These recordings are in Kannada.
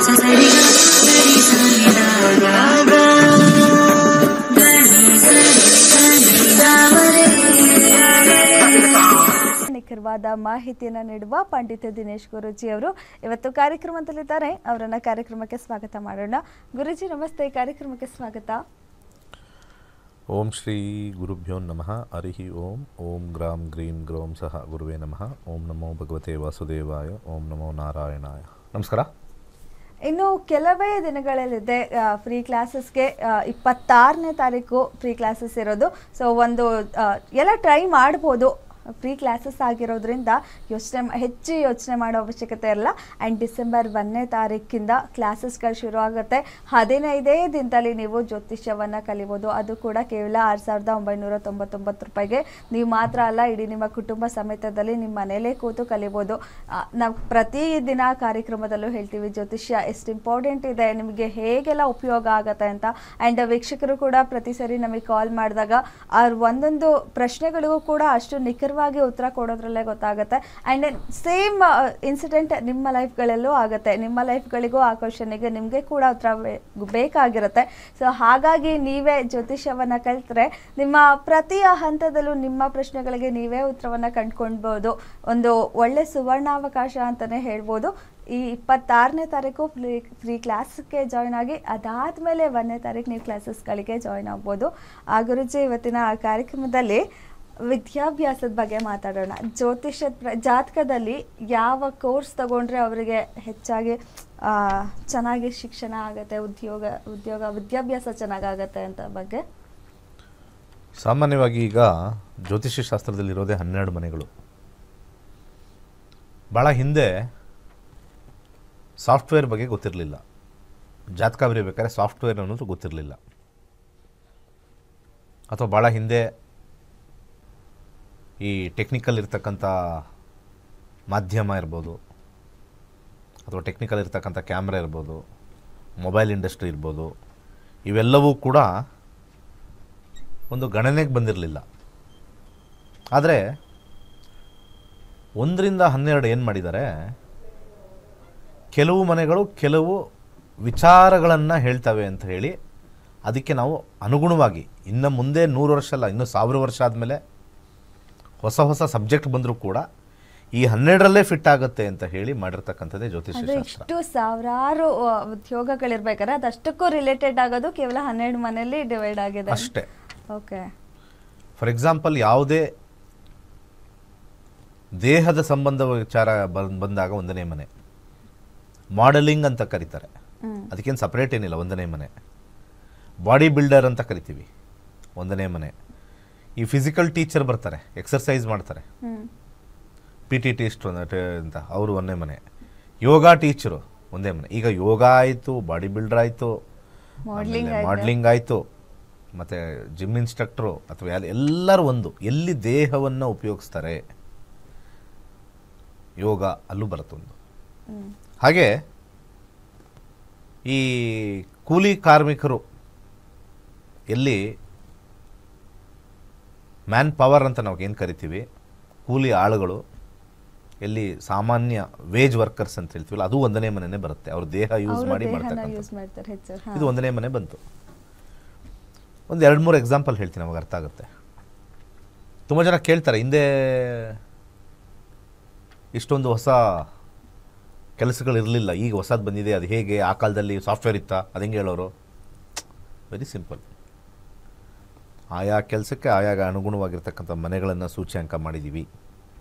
ನಿಖರವಾದ ಮಾಹಿತಿಯನ್ನು ನೀಡುವ ಪಂಡಿತ ದಿನೇಶ್ ಗುರೂಜಿ ಅವರು ಇವತ್ತು ಕಾರ್ಯಕ್ರಮದಲ್ಲಿದ್ದಾರೆ. ಅವರನ್ನ ಕಾರ್ಯಕ್ರಮಕ್ಕೆ ಸ್ವಾಗತ ಮಾಡೋಣ. ಗುರೂಜಿ ನಮಸ್ತೆ, ಕಾರ್ಯಕ್ರಮಕ್ಕೆ ಸ್ವಾಗತ. ಓಂ ಶ್ರೀ ಗುರುಭ್ಯೋ ನಮಃ. ಹರಿ ಓಂ. ಓಂ ಗ್ರಾಂ ಗ್ರೀಂ ಗ್ರೌಂ ಸಹ ಗುರುವೇ ನಮಃ. ಓಂ ನಮೋ ಭಗವತೆ ವಾಸುದೇವಾಯ. ಓಂ ನಮೋ ನಾರಾಯಣಾಯ. ನಮಸ್ಕಾರ. ಇನ್ನು ಕೆಲವೇ ದಿನಗಳಲ್ಲಿದೆ ಫ್ರೀ ಕ್ಲಾಸಸ್ಗೆ. 26ನೇ ತಾರೀಕು ಫ್ರೀ ಕ್ಲಾಸಸ್ ಇರೋದು. ಸೊ ಒಂದು ಎಲ್ಲ ಟ್ರೈ ಮಾಡ್ಬೋದು. ಫ್ರೀ ಕ್ಲಾಸಸ್ ಆಗಿರೋದ್ರಿಂದ ಹೆಚ್ಚು ಯೋಚನೆ ಮಾಡೋ ಅವಶ್ಯಕತೆ ಇರಲ್ಲ. ಆ್ಯಂಡ್ ಡಿಸೆಂಬರ್ 1ನೇ ತಾರೀಕಿಂದ ಕ್ಲಾಸಸ್ಗಳು ಶುರು ಆಗುತ್ತೆ. 15 ದಿನದಲ್ಲಿ ನೀವು ಜ್ಯೋತಿಷ್ಯವನ್ನು ಕಲಿಬೋದು. ಅದು ಕೂಡ ಕೇವಲ 6,999 ರೂಪಾಯಿಗೆ. ನೀವು ಮಾತ್ರ ಅಲ್ಲ, ಇಡೀ ನಿಮ್ಮ ಕುಟುಂಬ ಸಮೇತದಲ್ಲಿ ನಿಮ್ಮ ಮನೇಲೇ ಕೂತು ಕಲಿಬೋದು. ನಾವು ಪ್ರತಿದಿನ ಕಾರ್ಯಕ್ರಮದಲ್ಲೂ ಹೇಳ್ತೀವಿ ಜ್ಯೋತಿಷ್ಯ ಎಷ್ಟು ಇಂಪಾರ್ಟೆಂಟ್ ಇದೆ, ನಿಮಗೆ ಹೇಗೆಲ್ಲ ಉಪಯೋಗ ಆಗುತ್ತೆ ಅಂತ. ಆ್ಯಂಡ್ ವೀಕ್ಷಕರು ಕೂಡ ಪ್ರತಿ ಸರಿ ನಮಗೆ ಕಾಲ್ ಮಾಡಿದಾಗ ಅವ್ರ ಒಂದೊಂದು ಪ್ರಶ್ನೆಗಳಿಗೂ ಕೂಡ ಅಷ್ಟು ನಿಖರವಾಗಿ ಉತ್ತರ ಕೊಡೋದ್ರಲ್ಲೇ ಗೊತ್ತಾಗುತ್ತೆ. ಆ್ಯಂಡ್ ಸೇಮ್ ಇನ್ಸಿಡೆಂಟ್ ನಿಮ್ಮ ಲೈಫ್ಗಳಲ್ಲೂ ಆಗುತ್ತೆ. ನಿಮ್ಮ ಲೈಫ್ಗಳಿಗೂ ಆ ಕ್ವಶನಿಗೆ ನಿಮಗೆ ಕೂಡ ಉತ್ತರ ಬೇಕಾಗಿರುತ್ತೆ. ಸೊ ಹಾಗಾಗಿ ನೀವೇ ಜ್ಯೋತಿಷ್ಯವನ್ನು ಕಲಿತ್ರೆ ನಿಮ್ಮ ಪ್ರತಿ ಹಂತದಲ್ಲೂ ನಿಮ್ಮ ಪ್ರಶ್ನೆಗಳಿಗೆ ನೀವೇ ಉತ್ತರವನ್ನು ಕಂಡುಕೊಳ್ಬೋದು. ಒಂದು ಒಳ್ಳೆ ಸುವರ್ಣಾವಕಾಶ ಅಂತಲೇ ಹೇಳ್ಬೋದು. ಈ 26ನೇ ತಾರೀಕು ಫ್ರೀ ಕ್ಲಾಸ್ಗೆ ಜಾಯ್ನ್ ಆಗಿ ಅದಾದಮೇಲೆ 1ನೇ ತಾರೀಕು ನೀವು ಕ್ಲಾಸಸ್ಗಳಿಗೆ ಜಾಯ್ನ್ ಆಗ್ಬೋದು. ಆ ಗುರುಜಿ ಇವತ್ತಿನ ಕಾರ್ಯಕ್ರಮದಲ್ಲಿ ವಿದ್ಯಾಭ್ಯಾಸದ ಬಗ್ಗೆ ಮಾತಾಡೋಣ. ಜ್ಯೋತಿಷ್ಯದ ಜಾತಕದಲ್ಲಿ ಯಾವ ಕೋರ್ಸ್ ತಗೊಂಡ್ರೆ ಅವರಿಗೆ ಹೆಚ್ಚಾಗಿ ಚೆನ್ನಾಗಿ ಶಿಕ್ಷಣ ಆಗುತ್ತೆ, ವಿದ್ಯಾಭ್ಯಾಸ ಚೆನ್ನಾಗಾಗತ್ತೆ ಅಂತ ಬಗ್ಗೆ. ಸಾಮಾನ್ಯವಾಗಿ ಈಗ ಜ್ಯೋತಿಷ್ಯ ಶಾಸ್ತ್ರದಲ್ಲಿರೋದೇ 12 ಮನೆಗಳು. ಭಾಳ ಹಿಂದೆ ಸಾಫ್ಟ್ವೇರ್ ಬಗ್ಗೆ ಗೊತ್ತಿರಲಿಲ್ಲ. ಜಾತಕ ಬರೀಬೇಕಾದ್ರೆ ಸಾಫ್ಟ್ವೇರ್ ಅನ್ನೋದು ಗೊತ್ತಿರಲಿಲ್ಲ. ಅಥವಾ ಭಾಳ ಹಿಂದೆ ಈ ಟೆಕ್ನಿಕಲ್ ಇರ್ತಕ್ಕಂಥ ಮಾಧ್ಯಮ ಇರ್ಬೋದು, ಅಥವಾ ಟೆಕ್ನಿಕಲ್ ಇರ್ತಕ್ಕಂಥ ಕ್ಯಾಮ್ರಾ ಇರ್ಬೋದು, ಮೊಬೈಲ್ ಇಂಡಸ್ಟ್ರಿ ಇರ್ಬೋದು, ಇವೆಲ್ಲವೂ ಕೂಡ ಒಂದು ಗಣನೆಗೆ ಬಂದಿರಲಿಲ್ಲ. ಆದರೆ 1ರಿಂದ 12 ಏನು ಮಾಡಿದ್ದಾರೆ, ಕೆಲವು ಮನೆಗಳು ಕೆಲವು ವಿಚಾರಗಳನ್ನು ಹೇಳ್ತವೆ ಅಂತ ಹೇಳಿ ಅದಕ್ಕೆ ನಾವು ಅನುಗುಣವಾಗಿ ಇನ್ನು ಮುಂದೆ 100 ವರ್ಷ ಅಲ್ಲ, ಇನ್ನೂ 1000 ವರ್ಷ ಆದಮೇಲೆ ಹೊಸ ಸಬ್ಜೆಕ್ಟ್ ಬಂದರೂ ಕೂಡ ಈ 12ರಲ್ಲೇ ಫಿಟ್ ಆಗುತ್ತೆ ಅಂತ ಹೇಳಿ ಮಾಡಿರ್ತಕ್ಕಂಥದ್ದೇ ಜ್ಯೋತಿಷ್ಯ ಶಾಸ್ತ್ರ. ಇಷ್ಟು ಸಾವಿರಾರು ಉದ್ಯೋಗಗಳಿರ್ಬೇಕಾದ್ರೆ ಅದಷ್ಟಕ್ಕೂ ರಿಲೇಟೆಡ್ ಆಗೋದು ಕೇವಲ 12 ಮನೆಯಲ್ಲಿ ಡಿವೈಡ್ ಆಗಿದೆ ಅಷ್ಟೇ. ಓಕೆ. ಫಾರ್ ಎಕ್ಸಾಂಪಲ್, ಯಾವುದೇ ದೇಹದ ಸಂಬಂಧ ವಿಚಾರ ಬಂದಾಗ 1ನೇ ಮನೆ. ಮಾಡೆಲಿಂಗ್ ಅಂತ ಕರೀತಾರೆ, ಅದಕ್ಕೇನು ಸಪ್ರೇಟ್ ಏನಿಲ್ಲ. 1ನೇ ಮನೆ. ಬಾಡಿ ಬಿಲ್ಡರ್ ಅಂತ ಕರಿತೀವಿ, 1ನೇ ಮನೆ. ಈ ಫಿಸಿಕಲ್ ಟೀಚರ್ ಬರ್ತಾರೆ, ಎಕ್ಸರ್ಸೈಸ್ ಮಾಡ್ತಾರೆ, PT ಟೀಚರ್ ಅಂತ ಅವರು 1ನೇ ಮನೆ. ಯೋಗ ಟೀಚರು 1ನೇ ಮನೆ. ಈಗ ಯೋಗ ಆಯಿತು, ಬಾಡಿ ಬಿಲ್ಡರ್ ಆಯಿತು, ಮಾಡ್ಲಿಂಗ್ ಆಯಿತು, ಮತ್ತು ಜಿಮ್ ಇನ್ಸ್ಟ್ರಕ್ಟ್ರು ಅಥವಾ ಎಲ್ಲರೂ ಎಲ್ಲಿ ದೇಹವನ್ನು ಉಪಯೋಗಿಸ್ತಾರೆ ಯೋಗ ಅಲ್ಲೂ ಬರುತ್ತೊಂದು. ಹಾಗೆ ಈ ಕೂಲಿ ಕಾರ್ಮಿಕರು ಎಲ್ಲಿ ಮ್ಯಾನ್ ಪವರ್ ಅಂತ ನಾವು ಏನು ಕರಿತೀವಿ, ಕೂಲಿ ಆಳುಗಳು ಎಲ್ಲಿ ಸಾಮಾನ್ಯ ವೇಜ್ ವರ್ಕರ್ಸ್ ಅಂತ ಹೇಳ್ತೀವಲ್ಲ, ಅದು 1ನೇ ಮನೆನೇ ಬರುತ್ತೆ. ಅವ್ರ ದೇಹ ಯೂಸ್ ಮಾಡಿ ಮಾಡ್ತಕ್ಕಂಥ ಇದು 1ನೇ ಮನೆ ಬಂತು. ಒಂದು 2-3 ಎಕ್ಸಾಂಪಲ್ ಹೇಳ್ತೀನಿ, ನಮಗೆ ಅರ್ಥ ಆಗುತ್ತೆ. ತುಂಬ ಜನ ಕೇಳ್ತಾರೆ, ಹಿಂದೆ ಇಷ್ಟೊಂದು ಹೊಸ ಕೆಲಸಗಳಿರಲಿಲ್ಲ, ಈಗ ಹೊಸದು ಬಂದಿದೆ, ಅದು ಹೇಗೆ, ಆ ಕಾಲದಲ್ಲಿ ಸಾಫ್ಟ್ವೇರ್ ಇತ್ತಾ, ಅದು ಹೆಂಗೆ ಹೇಳೋರು? Very simple. ಆಯಾ ಕೆಲಸಕ್ಕೆ ಆಯಾಗ ಅನುಗುಣವಾಗಿರ್ತಕ್ಕಂಥ ಮನೆಗಳನ್ನು ಸೂಚ್ಯಾಂಕ ಮಾಡಿದ್ದೀವಿ.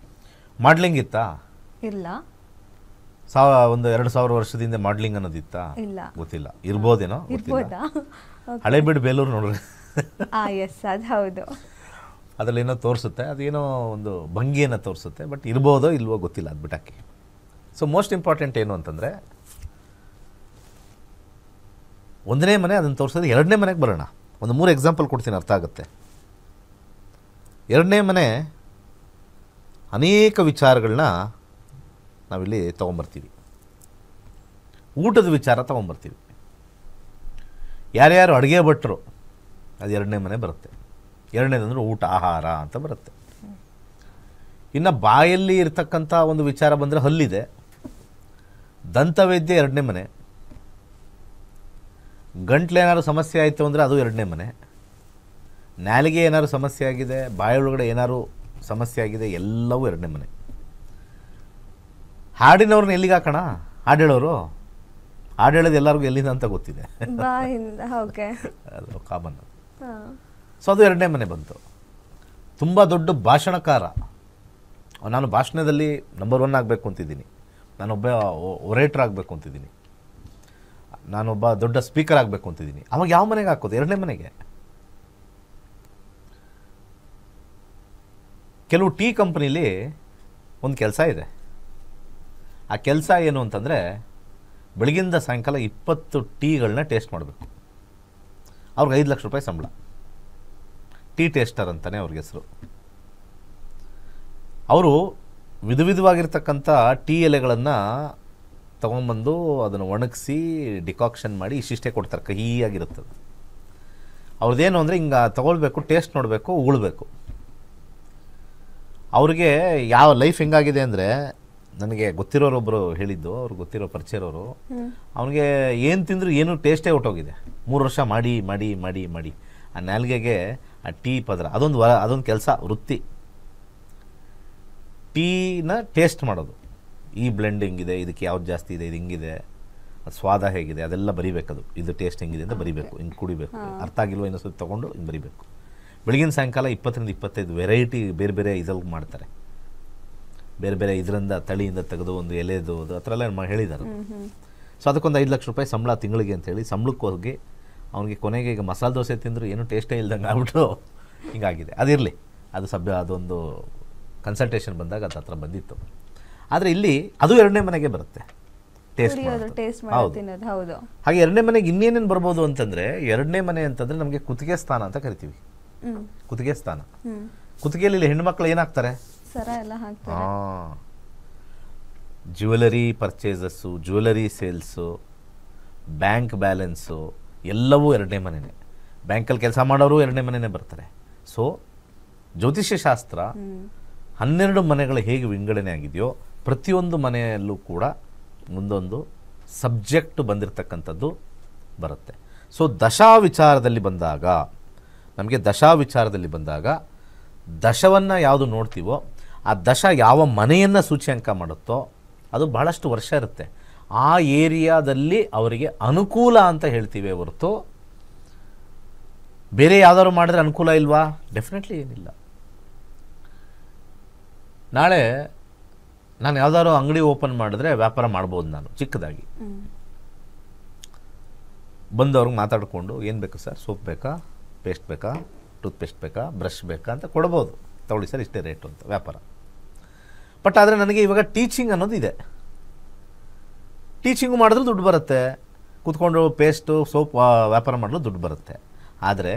ಮಾಡ್ಲಿಂಗ್ ಇತ್ತಾ? ಇಲ್ಲ. 2000 ವರ್ಷದಿಂದ ಮಾಡ್ಲಿಂಗ್ ಅನ್ನೋದಿತ್ತಾ? ಗೊತ್ತಿಲ್ಲ. ಇರ್ಬೋದೇನೋ, ಹಳೆಬೀಡು ಬೇಲೂರು ನೋಡ್ರಿ, ಅದು ಹೌದು. ಅದರಲ್ಲಿ ಏನೋ ತೋರಿಸುತ್ತೆ, ಅದೇನೋ ಒಂದು ಭಂಗಿಯನ್ನು ತೋರಿಸುತ್ತೆ. ಬಟ್ ಇರ್ಬೋದೋ ಇಲ್ವೋ ಗೊತ್ತಿಲ್ಲ, ಅದು ಬಿಟ್ಟಾಕಿ. ಸೊ ಮೋಸ್ಟ್ ಇಂಪಾರ್ಟೆಂಟ್ ಏನು ಅಂತಂದರೆ, 1ನೇ ಮನೆ ಅದನ್ನು ತೋರಿಸೋದು. 2ನೇ ಮನೆಗೆ ಬರೋಣ. ಒಂದು 3 ಎಕ್ಸಾಂಪಲ್ ಕೊಡ್ತೀನಿ, ಅರ್ಥ ಆಗುತ್ತೆ. 2ನೇ ಮನೆ ಅನೇಕ ವಿಚಾರಗಳನ್ನ ನಾವಿಲ್ಲಿ ತೊಗೊಂಬರ್ತೀವಿ. ಊಟದ ವಿಚಾರ ತೊಗೊಂಬರ್ತೀವಿ. ಯಾರ್ಯಾರು ಅಡುಗೆ ಭಟ್ರು, ಅದು 2ನೇ ಮನೆ ಬರುತ್ತೆ. 2ನೇದಂದ್ರೆ ಊಟ, ಆಹಾರ ಅಂತ ಬರುತ್ತೆ. ಇನ್ನು ಬಾಯಲ್ಲಿ ಇರ್ತಕ್ಕಂಥ ಒಂದು ವಿಚಾರ ಬಂದರೆ ಹಲ್ಲಿದೆ. ದಂತವೈದ್ಯ 2ನೇ ಮನೆ. ಗಂಟ್ಲು ಏನಾದ್ರು ಸಮಸ್ಯೆ ಆಯಿತು ಅಂದರೆ ಅದು ಎರಡನೇ ಮನೆ. ನಾಲಿಗೆ ಏನಾದ್ರು ಸಮಸ್ಯೆ ಆಗಿದೆ, ಬಾಯೊಳಗಡೆ ಏನಾದ್ರು ಸಮಸ್ಯೆ ಆಗಿದೆ, ಎಲ್ಲವೂ ಎರಡನೇ ಮನೆ. ಹಾಡಿನವ್ರನ್ನ ಎಲ್ಲಿಗೆ ಹಾಕೋಣ? ಹಾಡು ಹೇಳೋರು, ಹಾಡು ಹೇಳೋದು ಎಲ್ಲರಿಗೂ ಎಲ್ಲಿಂದ ಅಂತ ಗೊತ್ತಿದೆ, ಅದು ಕಾಮನ್. ಸೊ ಅದು ಎರಡನೇ ಮನೆ ಬಂತು. ತುಂಬ ದೊಡ್ಡ ಭಾಷಣಕಾರ, ನಾನು ಭಾಷಣದಲ್ಲಿ ನಂಬರ್ 1 ಆಗಬೇಕು ಅಂತಿದ್ದೀನಿ, ನಾನೊಬ್ಬ ಒರೇಟರ್ ಆಗಬೇಕು ಅಂತಿದ್ದೀನಿ, ನಾನೊಬ್ಬ ದೊಡ್ಡ ಸ್ಪೀಕರ್ ಆಗಬೇಕು ಅಂತಿದ್ದೀನಿ. ಅವಾಗ ಯಾವ ಮನೆಗೆ ಹಾಕೋದು? ಎರಡನೇ ಮನೆಗೆ. ಕೆಲವು ಟೀ ಕಂಪ್ನೀಲಿ ಒಂದು ಕೆಲಸ ಇದೆ. ಆ ಕೆಲಸ ಏನು ಅಂತಂದರೆ, ಬೆಳಗಿಂದ ಸಾಯಂಕಾಲ 20 ಟೀಗಳನ್ನ ಟೇಸ್ಟ್ ಮಾಡಬೇಕು. ಅವ್ರಿಗೆ 5 ಲಕ್ಷ ರೂಪಾಯಿ ಸಂಬಳ. ಟೀ ಟೇಸ್ಟರ್ ಅಂತಲೇ ಅವ್ರಿಗೆ ಹೆಸರು. ಅವರು ವಿಧವಾಗಿರ್ತಕ್ಕಂಥ ಟೀ ಎಲೆಗಳನ್ನು ತೊಗೊಂಬಂದು ಅದನ್ನು ಒಣಗಿಸಿ ಡಿಕಾಕ್ಷನ್ ಮಾಡಿ ಇಷ್ಟಿಷ್ಟೇ ಕೊಡ್ತಾರೆ, ಕಹಿಯಾಗಿರುತ್ತದೆ. ಅವ್ರದ್ದೇನು ಅಂದರೆ ಹಿಂಗೆ ತೊಗೊಳ್ಬೇಕು, ಟೇಸ್ಟ್ ನೋಡಬೇಕು, ಉಗುಳಬೇಕು. ಅವ್ರಿಗೆ ಯಾವ ಲೈಫ್ ಹೆಂಗಾಗಿದೆ ಅಂದರೆ, ನನಗೆ ಗೊತ್ತಿರೋರೊಬ್ಬರು ಹೇಳಿದ್ದು, ಅವ್ರಿಗೆ ಗೊತ್ತಿರೋ ಪರಿಚಯರೋರು, ಅವನಿಗೆ ಏನು ತಿಂದರೂ ಏನೂ ಟೇಸ್ಟೇ ಹೊಟ್ಟೋಗಿದೆ. 3 ವರ್ಷ ಮಾಡಿ ಮಾಡಿ ಮಾಡಿ ಮಾಡಿ ಆ ನಾಲ್ಗೆಗೆ ಆ ಟೀ ಪದರ, ಅದೊಂದು ಕೆಲಸ, ವೃತ್ತಿ. ಟೀನ ಟೇಸ್ಟ್ ಮಾಡೋದು, ಈ ಬ್ಲೆಂಡ್ ಹೆಂಗಿದೆ, ಇದಕ್ಕೆ ಯಾವ್ದು ಜಾಸ್ತಿ ಇದೆ, ಇದು ಹಿಂಗಿದೆ, ಅದು ಸ್ವಾದ ಹೇಗಿದೆ, ಅದೆಲ್ಲ ಬರಿಬೇಕದು. ಇದು ಟೇಸ್ಟ್ ಹೆಂಗಿದೆ ಅಂತ ಬರಿಬೇಕು, ಹಿಂಗೆ ಕುಡಿಬೇಕು, ಅರ್ಥ ಆಗಿಲ್ವ ಇನ್ನೊಂದು ತೊಗೊಂಡು ಹಿಂಗೆ ಬರಿಬೇಕು. ಬೆಳಗಿನ ಸಾಯಂಕಾಲ 20-25 ವೆರೈಟಿ ಬೇರೆ ಬೇರೆ ಇದ್ರಲ್ಲಿ ಮಾಡ್ತಾರೆ. ಬೇರೆ ಬೇರೆ ಇದರಿಂದ ತಳಿಯಿಂದ ತೆಗೆದು ಒಂದು ಎಲೆದು ಆ ಥರ ಎಲ್ಲ ಹೇಳಿದ್ದಾರೆ. ಸೊ ಅದಕ್ಕೊಂದು 5 ಲಕ್ಷ ರೂಪಾಯಿ ಸಂಬಳ ತಿಂಗಳಿಗೆ ಅಂತೇಳಿ ಸಂಬಳಕ್ಕೆ ಹೋಗಿ ಅವನಿಗೆ ಕೊನೆಗೆ ಈಗ ಮಸಾಲೆ ದೋಸೆ ತಿಂದರೂ ಏನೂ ಟೇಸ್ಟೇ ಇಲ್ದಂಗೆ ಆಗ್ಬಿಟ್ಟು ಹಿಂಗಾಗಿದೆ. ಅದಿರಲಿ, ಅದು ಅದೊಂದು ಕನ್ಸಲ್ಟೇಷನ್ ಬಂದಾಗ ಅದು ಹತ್ರ ಬಂದಿತ್ತು. ಆದರೆ ಇಲ್ಲಿ ಅದು ಎರಡನೇ ಮನೆಗೆ ಬರುತ್ತೆ, ಟೇಸ್ಟ್ ಹೌದು. ಹಾಗೆ ಎರಡನೇ ಮನೆಗೆ ಇನ್ನೇನೇನು ಬರ್ಬೋದು ಅಂತಂದರೆ, ಎರಡನೇ ಮನೆ ಅಂತಂದರೆ ನಮಗೆ ಕುತ್ತಿಗೆ ಸ್ಥಾನ ಅಂತ ಕರಿತೀವಿ. ಕುತ್ತಿಗೆ ಸ್ಥಾನ, ಕುತ್ತಿಗೆಯಲ್ಲಿ ಹೆಣ್ಮಕ್ಳು ಏನಾಗ್ತಾರೆ? Jewellery purchases, jewellery sales, bank balance ಎಲ್ಲವೂ ಎರಡನೇ ಮನೆಯೇ. ಬ್ಯಾಂಕಲ್ಲಿ ಕೆಲಸ ಮಾಡೋರು ಎರಡನೇ ಮನೆಯೇ ಬರ್ತಾರೆ. ಸೊ ಜ್ಯೋತಿಷ್ಯ ಶಾಸ್ತ್ರ 12 ಮನೆಗಳು ಹೇಗೆ ವಿಂಗಡಣೆ ಆಗಿದೆಯೋ, ಪ್ರತಿಯೊಂದು ಮನೆಯಲ್ಲೂ ಕೂಡ ಮುಂದೊಂದು ಸಬ್ಜೆಕ್ಟ್ ಬಂದಿರತಕ್ಕಂಥದ್ದು ಬರುತ್ತೆ. ಸೊ ದಶಾ ವಿಚಾರದಲ್ಲಿ ಬಂದಾಗ, ನಮಗೆ ದಶಾ ವಿಚಾರದಲ್ಲಿ ಬಂದಾಗ ದಶವನ್ನು ಯಾವುದು ನೋಡ್ತೀವೋ ಆ ದಶ ಯಾವ ಮನೆಯನ್ನು ಸೂಚ್ಯಂಕ ಮಾಡುತ್ತೋ ಅದು ಭಾಳಷ್ಟು ವರ್ಷ ಇರುತ್ತೆ. ಆ ಏರಿಯಾದಲ್ಲಿ ಅವರಿಗೆ ಅನುಕೂಲ ಅಂತ ಹೇಳ್ತೀವಿ ಹೊರತು ಬೇರೆ ಯಾವ್ದಾದ್ರು ಮಾಡಿದ್ರೆ ಅನುಕೂಲ ಇಲ್ವಾ? ಡೆಫಿನೆಟ್ಲಿ ಏನಿಲ್ಲ. ನಾಳೆ ನಾನು ಯಾವ್ದಾದ್ರು ಅಂಗಡಿ ಓಪನ್ ಮಾಡಿದ್ರೆ ವ್ಯಾಪಾರ ಮಾಡ್ಬೋದು. ನಾನು ಚಿಕ್ಕದಾಗಿ ಬಂದವ್ರಿಗೆ ಮಾತಾಡಿಕೊಂಡು, ಏನು ಬೇಕು ಸರ್, ಸೋಪ್ ಬೇಕಾ, ಪೇಸ್ಟ್ ಬೇಕಾ, ಟೂತ್ಪೇಸ್ಟ್ ಬೇಕಾ, ಬ್ರಷ್ ಬೇಕಾ ಅಂತ ಕೊಡ್ಬೋದು. ತಗೊಳ್ಳಿ ಸರ್, ಇಷ್ಟೇ ರೇಟು ಅಂತ ವ್ಯಾಪಾರ. ಬಟ್ ಆದರೆ ನನಗೆ ಇವಾಗ ಟೀಚಿಂಗ್ ಅನ್ನೋದು ಇದೆ. ಟೀಚಿಂಗು ಮಾಡಿದ್ರೂ ದುಡ್ಡು ಬರುತ್ತೆ, ಕೂತ್ಕೊಂಡು ಪೇಸ್ಟು ಸೋಪ್ ವ್ಯಾಪಾರ ಮಾಡಲು ದುಡ್ಡು ಬರುತ್ತೆ. ಆದರೆ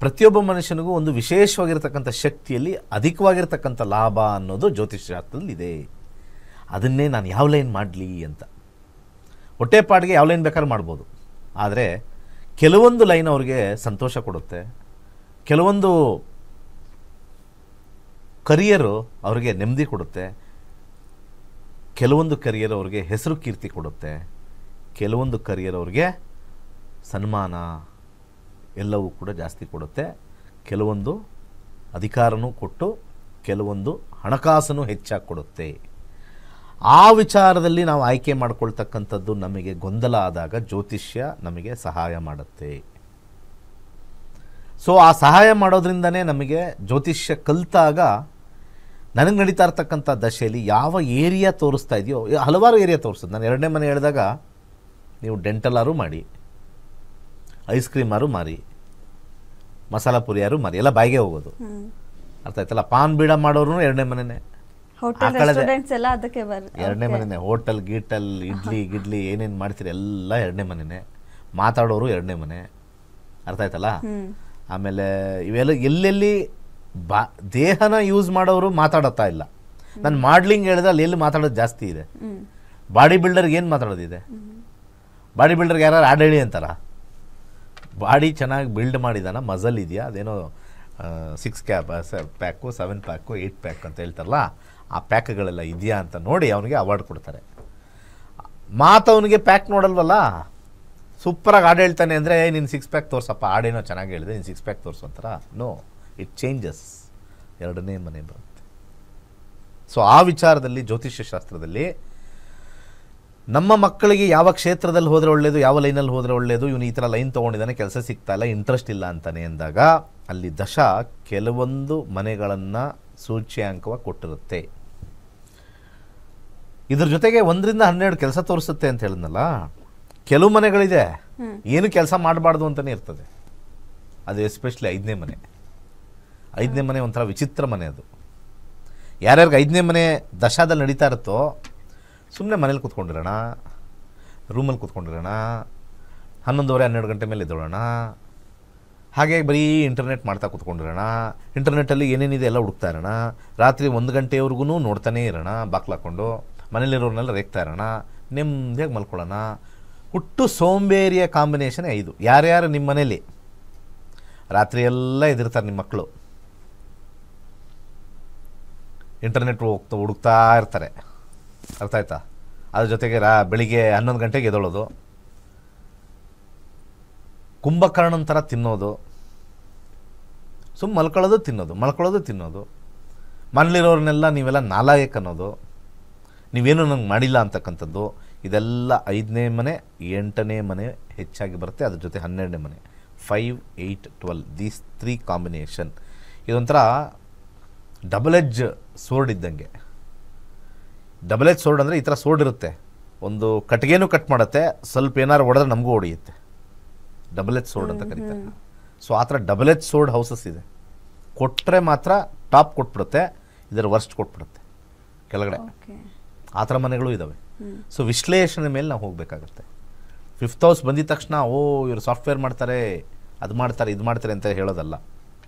ಪ್ರತಿಯೊಬ್ಬ ಮನುಷ್ಯನಿಗೂ ಒಂದು ವಿಶೇಷವಾಗಿರ್ತಕ್ಕಂಥ ಶಕ್ತಿಯಲ್ಲಿ ಅಧಿಕವಾಗಿರ್ತಕ್ಕಂಥ ಲಾಭ ಅನ್ನೋದು ಜ್ಯೋತಿಷ್ಯಶಾಸ್ತ್ರದಲ್ಲಿ ಇದೆ. ಅದನ್ನೇ ನಾನು ಯಾವ ಲೈನ್ ಮಾಡಲಿ ಅಂತ, ಹೊಟ್ಟೆಪಾಡಿಗೆ ಯಾವ ಲೈನ್ ಬೇಕಾದ್ರೂ ಮಾಡ್ಬೋದು. ಆದರೆ ಕೆಲವೊಂದು ಲೈನ್ ಅವ್ರಿಗೆ ಸಂತೋಷ ಕೊಡುತ್ತೆ, ಕೆಲವೊಂದು ಕರಿಯರು ಅವ್ರಿಗೆ ನೆಮ್ಮದಿ ಕೊಡುತ್ತೆ, ಕೆಲವೊಂದು ಕರಿಯರ್ ಅವ್ರಿಗೆ ಹೆಸರು ಕೀರ್ತಿ ಕೊಡುತ್ತೆ, ಕೆಲವೊಂದು ಕರಿಯರ್ ಅವ್ರಿಗೆ ಸನ್ಮಾನ ಎಲ್ಲವೂ ಕೂಡ ಜಾಸ್ತಿ ಕೊಡುತ್ತೆ, ಕೆಲವೊಂದು ಅಧಿಕಾರನೂ ಕೊಟ್ಟು ಕೆಲವೊಂದು ಹಣಕಾಸನ್ನು ಹೆಚ್ಚಾಗಿ ಕೊಡುತ್ತೆ. ಆ ವಿಚಾರದಲ್ಲಿ ನಾವು ಆಯ್ಕೆ ಮಾಡ್ಕೊಳ್ತಕ್ಕಂಥದ್ದು ನಮಗೆ ಗೊಂದಲ ಆದಾಗ ಜ್ಯೋತಿಷ್ಯ ನಮಗೆ ಸಹಾಯ ಮಾಡುತ್ತೆ. ಸೊ ಆ ಸಹಾಯ ಮಾಡೋದ್ರಿಂದನೇ ನಮಗೆ ಜ್ಯೋತಿಷ್ಯ ಕಲಿತಾಗ ನನಗೆ ನಡೀತಾ ಇರ್ತಕ್ಕಂಥ ದಶೆಯಲ್ಲಿ ಯಾವ ಏರಿಯಾ ತೋರಿಸ್ತಾ ಇದೆಯೋ, ಹಲವಾರು ಏರಿಯಾ ತೋರಿಸ್ತದೆ. ನಾನು ಎರಡನೇ ಮನೆ ಹೇಳಿದಾಗ ನೀವು ಡೆಂಟಲಾರು ಮಾಡಿ, ಐಸ್ ಕ್ರೀಮಾರು ಮಾರಿ, ಮಸಾಲ ಪುರಿಯಾರು ಮಾರಿ, ಎಲ್ಲ ಬಾಯಿಗೆ ಹೋಗೋದು. ಅರ್ಥ ಆಯ್ತಲ್ಲ? ಪಾನ್ ಬೀಡ ಮಾಡೋರು ಎರಡನೇ ಮನೆಯೇ, ಎರಡನೇ ಮನೆಯೇ. ಹೋಟೆಲ್ ಗೀಟಲ್ ಇಡ್ಲಿ ಗಿಡ್ಲಿ ಏನೇನು ಮಾಡ್ತೀರಿ ಎಲ್ಲ ಎರಡನೇ ಮನೆಯೇ. ಮಾತಾಡೋರು ಎರಡನೇ ಮನೆ. ಅರ್ಥ ಆಯ್ತಲ್ಲ? ಆಮೇಲೆ ಇವೆಲ್ಲ ಎಲ್ಲೆಲ್ಲಿ ದೇಹನ ಯೂಸ್ ಮಾಡೋರು ಮಾತಾಡತ್ತಾ ಇಲ್ಲ. ನಾನು ಮಾಡ್ಲಿಂಗ್ ಹೇಳಿದ್ರೆ ಅಲ್ಲಿ ಎಲ್ಲಿ ಮಾತಾಡೋದು ಜಾಸ್ತಿ ಇದೆ. ಬಾಡಿ ಬಿಲ್ಡರ್ಗೆ ಏನು ಮಾತಾಡೋದಿದೆ? ಬಾಡಿ ಬಿಲ್ಡರ್ಗೆ ಯಾರು ಆಡ್ ಹೇಳಿ ಅಂತಾರ? ಬಾಡಿ ಚೆನ್ನಾಗಿ ಬಿಲ್ಡ್ ಮಾಡಿದಾನ, ಮಜಲ್ ಇದೆಯಾ, ಅದೇನೋ 6 ಪ್ಯಾಕು 7 ಪ್ಯಾಕು 8 ಪ್ಯಾಕ್ ಅಂತ ಹೇಳ್ತಾರಲ್ಲ, ಆ ಪ್ಯಾಕ್ಗಳೆಲ್ಲ ಇದೆಯಾ ಅಂತ ನೋಡಿ ಅವನಿಗೆ ಅವಾರ್ಡ್ ಕೊಡ್ತಾರೆ. ಮಾತು ಅವನಿಗೆ ಪ್ಯಾಕ್ ನೋಡಲ್ವಲ್ಲ, ಸೂಪರಾಗಿ ಹಾಡು ಹೇಳ್ತಾನೆ ಅಂದರೆ ನೀನು ಸಿಕ್ಸ್ ಪ್ಯಾಕ್ ತೋರ್ಸಪ್ಪ, ಹಾಡೇನೋ ಚೆನ್ನಾಗಿ ಹೇಳಿದೆ, ನೀನು ಸಿಕ್ಸ್ ಪ್ಯಾಕ್ ತೋರಿಸು ಅಂತಾರ? No, it changes. ಎರಡನೇ ಮನೆ ಬರುತ್ತೆ. ಸೊ ಆ ವಿಚಾರದಲ್ಲಿ ಜ್ಯೋತಿಷ್ಯ ಶಾಸ್ತ್ರದಲ್ಲಿ ನಮ್ಮ ಮಕ್ಕಳಿಗೆ ಯಾವ ಕ್ಷೇತ್ರದಲ್ಲಿ ಹೋದರೆ ಒಳ್ಳೆಯದು, ಯಾವ ಲೈನಲ್ಲಿ ಹೋದರೆ ಒಳ್ಳೆಯದು, ಇವನು ಈ ಥರ ಲೈನ್ ತೊಗೊಂಡಿದ್ದಾನೆ, ಕೆಲಸ ಸಿಗ್ತಾ ಇಲ್ಲ, ಇಂಟ್ರೆಸ್ಟ್ ಇಲ್ಲ ಅಂತಾನೆ ಅಂದಾಗ ಅಲ್ಲಿ ದಶಾ ಕೆಲವೊಂದು ಮನೆಗಳನ್ನು ಸೂಚ್ಯಾಂಕವಾಗಿ ಕೊಟ್ಟಿರುತ್ತೆ. ಇದ್ರ ಜೊತೆಗೆ 1 ರಿಂದ 12 ಕೆಲಸ ತೋರಿಸುತ್ತೆ ಅಂತ ಹೇಳಿದ್ನಲ್ಲ, ಕೆಲವು ಮನೆಗಳಿದೆ ಏನು ಕೆಲಸ ಮಾಡಬಾರ್ದು ಅಂತಲೇ ಇರ್ತದೆ. ಅದು ಎಸ್ಪೆಷಲಿ 5ನೇ ಮನೆ. 5ನೇ ಮನೆ ಒಂಥರ ವಿಚಿತ್ರ ಮನೆ. ಅದು ಯಾರ್ಯಾರಿಗೆ 5ನೇ ಮನೆ ದಶಾದಲ್ಲಿ ನಡೀತಾ ಇರುತ್ತೋ ಸುಮ್ಮನೆ ಮನೇಲಿ ಕೂತ್ಕೊಂಡಿರೋಣ, ರೂಮಲ್ಲಿ ಕೂತ್ಕೊಂಡಿರೋಣ, 11:30-12 ಗಂಟೆ ಮೇಲೆ ಎದ್ದೋಳೋಣ, ಹಾಗೆ ಬರೀ ಇಂಟರ್ನೆಟ್ ಮಾಡ್ತಾ ಕೂತ್ಕೊಂಡಿರೋಣ, ಇಂಟರ್ನೆಟ್ಟಲ್ಲಿ ಏನೇನಿದೆ ಎಲ್ಲ ಹುಡುಕ್ತಾ ಇರೋಣ, ರಾತ್ರಿ 1 ಗಂಟೆವರೆಗೂ ನೋಡ್ತಾನೇ ಇರೋಣ, ಬಾಕ್ಲಾಕೊಂಡು ಮನೇಲಿರೋರ್ನೆಲ್ಲ ರೇಗ್ತಾ ಇರೋಣ, ನೆಮ್ಮದಿಯಾಗಿ ಮಲ್ಕೊಳ್ಳೋಣ. ಹುಟ್ಟು ಸೋಂಬೇರಿಯ ಕಾಂಬಿನೇಷನ್ 5. ಯಾರ್ಯಾರು ನಿಮ್ಮ ಮನೇಲಿ ರಾತ್ರಿ ಎಲ್ಲ ಎದಿರ್ತಾರೆ, ನಿಮ್ಮ ಮಕ್ಕಳು ಇಂಟರ್ನೆಟ್ ಹುಡುಕ್ತಾ ಇರ್ತಾರೆ, ಅರ್ಥ ಆಯ್ತಾ? ಅದ್ರ ಜೊತೆಗೆ ಬೆಳಿಗ್ಗೆ 11 ಗಂಟೆಗೆ ಎದ್ದೊಳೋದು, ಕುಂಭಕರ್ಣನ ಥರ ತಿನ್ನೋದು, ಮಲ್ಕೊಳ್ಳೋದು ತಿನ್ನೋದು, ಮನೇಲಿರೋರ್ನೆಲ್ಲ ನೀವೆಲ್ಲ ನಾಲಾಯಕ್ ಅನ್ನೋದು, ನೀವೇನು ನಂಗೆ ಮಾಡಿಲ್ಲ ಅಂತಕ್ಕಂಥದ್ದು, ಇದೆಲ್ಲ 5ನೇ ಮನೆ, 8ನೇ ಮನೆ ಹೆಚ್ಚಾಗಿ ಬರುತ್ತೆ. ಅದ್ರ ಜೊತೆ 12ನೇ ಮನೆ. 5, 8, 12 ದೀಸ್ 3 ಕಾಂಬಿನೇಷನ್. ಇದೊಂಥರ ಡಬಲ್ ಎಜ್ ಸೋರ್ಡ್ ಇದ್ದಂಗೆ. ಡಬಲ್ ಎಜ್ ಸೋರ್ಡ್ ಅಂದರೆ ಈ ಥರ ಸೋರ್ಡ್ ಇರುತ್ತೆ, ಒಂದು ಕಟ್ಟಿಗೆನೂ ಕಟ್ ಮಾಡುತ್ತೆ, ಸ್ವಲ್ಪ ಏನಾರು ಹೊಡೆದ್ರೆ ನಮಗೂ ಹೊಡೆಯುತ್ತೆ. ಡಬಲ್ ಎಜ್ ಸೋರ್ಡ್ ಅಂತ ಕರೀತಾರೆ. ಸೊ ಆ ಥರ ಡಬಲ್ ಎಜ್ ಸೋರ್ಡ್ ಹೌಸಸ್ ಇದೆ. ಕೊಟ್ಟರೆ ಮಾತ್ರ ಟಾಪ್ ಕೊಟ್ಬಿಡುತ್ತೆ, ಇದರ ವರ್ಸ್ಟ್ ಕೊಟ್ಬಿಡುತ್ತೆ ಕೆಳಗಡೆ. ಆ ಥರ ಮನೆಗಳು ಇದ್ದಾವೆ. ಸೊ ವಿಶ್ಲೇಷಣೆ ಮೇಲೆ ನಾವು ಹೋಗಬೇಕಾಗುತ್ತೆ. 5th ಹೌಸ್ ಬಂದಿದ ತಕ್ಷಣ ಇವರು ಸಾಫ್ಟ್ವೇರ್ ಮಾಡ್ತಾರೆ, ಅದು ಮಾಡ್ತಾರೆ, ಇದು ಮಾಡ್ತಾರೆ ಅಂತ ಹೇಳೋದಲ್ಲ.